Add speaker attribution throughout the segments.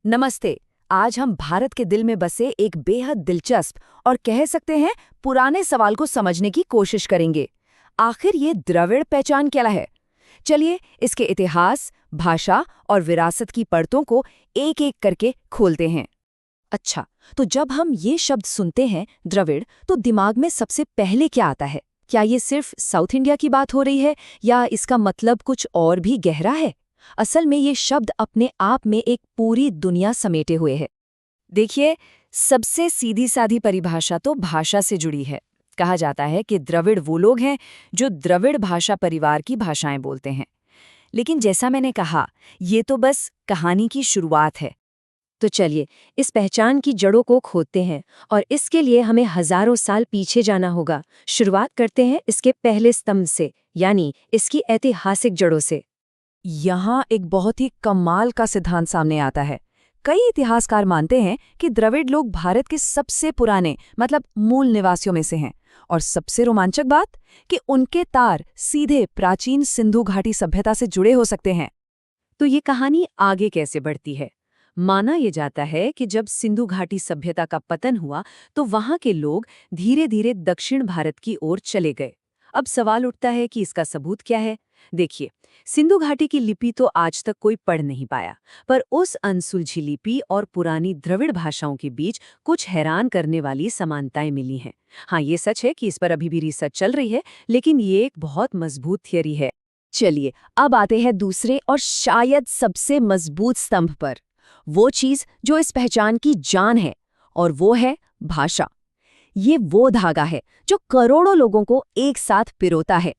Speaker 1: नमस्ते। आज हम भारत के दिल में बसे एक बेहद दिलचस्प और कह सकते हैं पुराने सवाल को समझने की कोशिश करेंगे। आखिर ये द्रविड़ पहचान क्या है? चलिए इसके इतिहास, भाषा और विरासत की परतों को एक-एक करके खोलते हैं। अच्छा, तो जब हम ये शब्द सुनते हैं द्रविड़, तो दिमाग में सबसे पहले क्या आता है? क्या ये सिर्फ साउथ इंडिया की बात हो रही है या इसका मतलब कुछ और भी गहरा है? असल में ये शब्द अपने आप में एक पूरी दुनिया समेटे हुए है। देखिए, सबसे सीधी साधी परिभाषा तो भाषा से जुड़ी है। कहा जाता है कि द्रविड़ वो लोग हैं जो द्रविड़ भाषा परिवार की भाषाएं बोलते हैं। लेकिन जैसा मैंने कहा, ये तो बस कहानी की शुरुआत है। तो चलिए इस पहचान की जड़ों को खोदते हैं और इसके लिए हमें हजारों साल पीछे जाना होगा। शुरुआत करते हैं इसके पहले स्तंभ से, यानी इसकी ऐतिहासिक जड़ों से। यहाँ एक बहुत ही कमाल का सिद्धांत सामने आता है। कई इतिहासकार मानते हैं कि द्रविड़ लोग भारत के सबसे पुराने मतलब मूल निवासियों में से हैं। और सबसे रोमांचक बात कि उनके तार सीधे प्राचीन सिंधु घाटी सभ्यता से जुड़े हो सकते हैं। तो ये कहानी आगे कैसे बढ़ती है? माना यह जाता है कि जब सिंधु घाटी सभ्यता का पतन हुआ तो वहां के लोग धीरे धीरे दक्षिण भारत की ओर चले गए। अब सवाल उठता है कि इसका सबूत क्या है? देखिए, सिंधु घाटी की लिपि तो आज तक कोई पढ़ नहीं पाया, पर उस अनसुलझी लिपि और पुरानी द्रविड़ भाषाओं के बीच कुछ हैरान करने वाली समानताएं मिली हैं। हाँ, ये सच है कि इस पर अभी भी रिसर्च चल रही है, लेकिन ये एक बहुत मजबूत थियरी है। चलिए, अब आते हैं दूसरे और शायद सबसे मजबूत स्तंभ पर। वो चीज जो इस पहचान की जान है, और वो है भाषा। ये वो धागा है जो करोड़ों लोगों को एक साथ पिरोता है।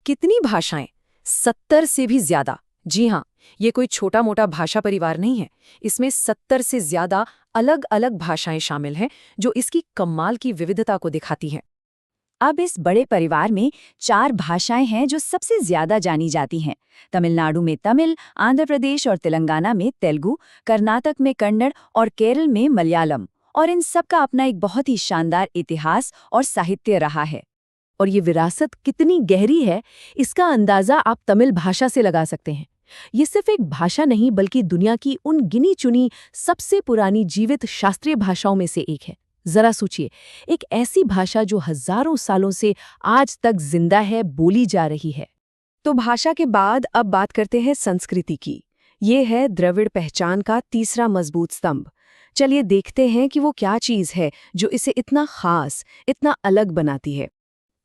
Speaker 1: कितनी भाषाएं? 70 से भी ज्यादा। जी हाँ, ये कोई छोटा मोटा भाषा परिवार नहीं है। इसमें 70 से ज्यादा अलग अलग भाषाएं शामिल हैं जो इसकी कमाल की विविधता को दिखाती हैं। अब इस बड़े परिवार में 4 भाषाएं हैं जो सबसे ज्यादा जानी जाती हैं। तमिलनाडु में तमिल, आंध्र प्रदेश और तेलंगाना में तेलुगु, कर्नाटक में कन्नड़ और केरल में मलयालम। और इन सब का अपना एक बहुत ही शानदार इतिहास और साहित्य रहा है। और ये विरासत कितनी गहरी है, इसका अंदाजा आप तमिल भाषा से लगा सकते हैं। ये सिर्फ एक भाषा नहीं बल्कि दुनिया की उन गिनी चुनी सबसे पुरानी जीवित शास्त्रीय भाषाओं में से एक है। जरा सोचिए, एक ऐसी भाषा जो हजारों सालों से आज तक जिंदा है, बोली जा रही है। तो भाषा के बाद अब बात करते हैं संस्कृति की। ये है द्रविड़ पहचान का तीसरा मजबूत स्तंभ। चलिए देखते हैं कि वो क्या चीज है जो इसे इतना खास, इतना अलग बनाती है।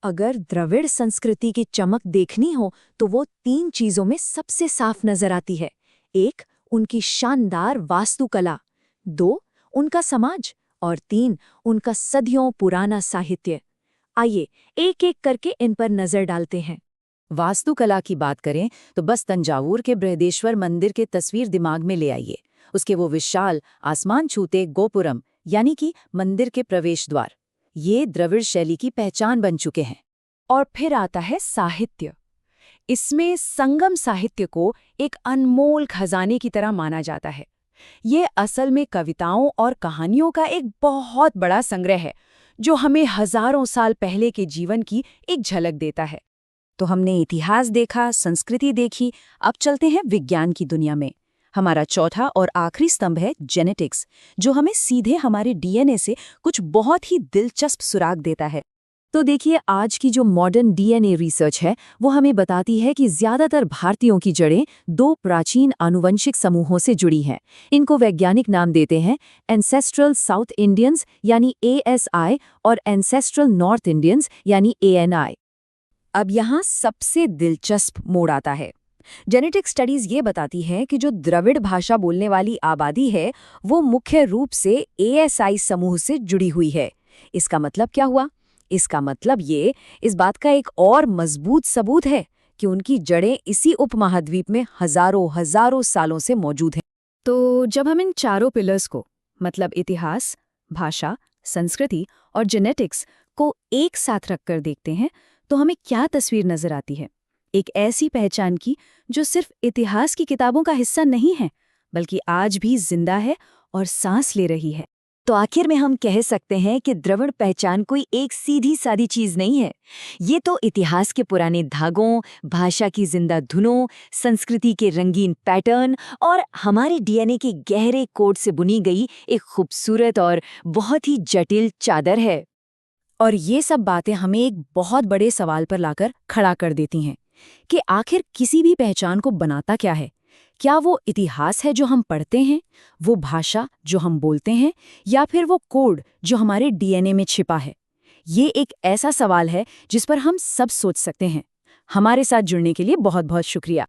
Speaker 1: अगर द्रविड़ संस्कृति की चमक देखनी हो तो वो 3 चीजों में सबसे साफ नजर आती है। 1, उनकी शानदार वास्तुकला। 2, उनका समाज। और 3, उनका सदियों पुराना साहित्य। आइए एक एक करके इन पर नजर डालते हैं। वास्तुकला की बात करें तो बस तंजावुर के बृहदेश्वर मंदिर के तस्वीर दिमाग में ले आइए। उसके वो विशाल आसमान छूते गोपुरम यानी कि मंदिर के प्रवेश द्वार, ये द्रविड़ शैली की पहचान बन चुके हैं। और फिर आता है साहित्य। इसमें संगम साहित्य को एक अनमोल खजाने की तरह माना जाता है। ये असल में कविताओं और कहानियों का एक बहुत बड़ा संग्रह है जो हमें हजारों साल पहले के जीवन की एक झलक देता है। तो हमने इतिहास देखा, संस्कृति देखी, अब चलते हैं विज्ञान की दुनिया में। हमारा चौथा और आखिरी स्तंभ है जेनेटिक्स, जो हमें सीधे हमारे डीएनए से कुछ बहुत ही दिलचस्प सुराग देता है। तो देखिए, आज की जो मॉडर्न डीएनए रिसर्च है वो हमें बताती है कि ज्यादातर भारतीयों की जड़ें 2 प्राचीन आनुवंशिक समूहों से जुड़ी हैं। इनको वैज्ञानिक नाम देते हैं एंसेस्ट्रल साउथ इंडियंस यानी ASI और एंसेस्ट्रल नॉर्थ इंडियंस यानी ANI। अब यहाँ सबसे दिलचस्प मोड़ आता है। जेनेटिक स्टडीज ये बताती हैं कि जो द्रविड़ भाषा बोलने वाली आबादी है वो मुख्य रूप से ASI समूह से जुड़ी हुई है। इसका मतलब क्या हुआ? इसका मतलब ये इस बात का एक और मजबूत सबूत है कि उनकी जड़ें इसी उपमहाद्वीप में हजारों सालों से मौजूद हैं। तो जब हम इन चारों पिलर्स को मतलब इतिहास, भाषा, संस्कृति और जेनेटिक्स को एक साथ रखकर देखते हैं तो हमें क्या तस्वीर नजर आती है? एक ऐसी पहचान की जो सिर्फ इतिहास की किताबों का हिस्सा नहीं है बल्कि आज भी जिंदा है और सांस ले रही है। तो आखिर में हम कह सकते हैं कि द्रविड़ पहचान कोई एक सीधी सादी चीज नहीं है। ये तो इतिहास के पुराने धागों, भाषा की जिंदा धुनों, संस्कृति के रंगीन पैटर्न और हमारे डीएनए के गहरे कोड से बुनी गई एक खूबसूरत और बहुत ही जटिल चादर है। और ये सब बातें हमें एक बहुत बड़े सवाल पर लाकर खड़ा कर देती हैं कि आखिर किसी भी पहचान को बनाता क्या है। क्या वो इतिहास है जो हम पढ़ते हैं, वो भाषा जो हम बोलते हैं, या फिर वो कोड जो हमारे डीएनए में छिपा है? ये एक ऐसा सवाल है जिस पर हम सब सोच सकते हैं। हमारे साथ जुड़ने के लिए बहुत बहुत शुक्रिया।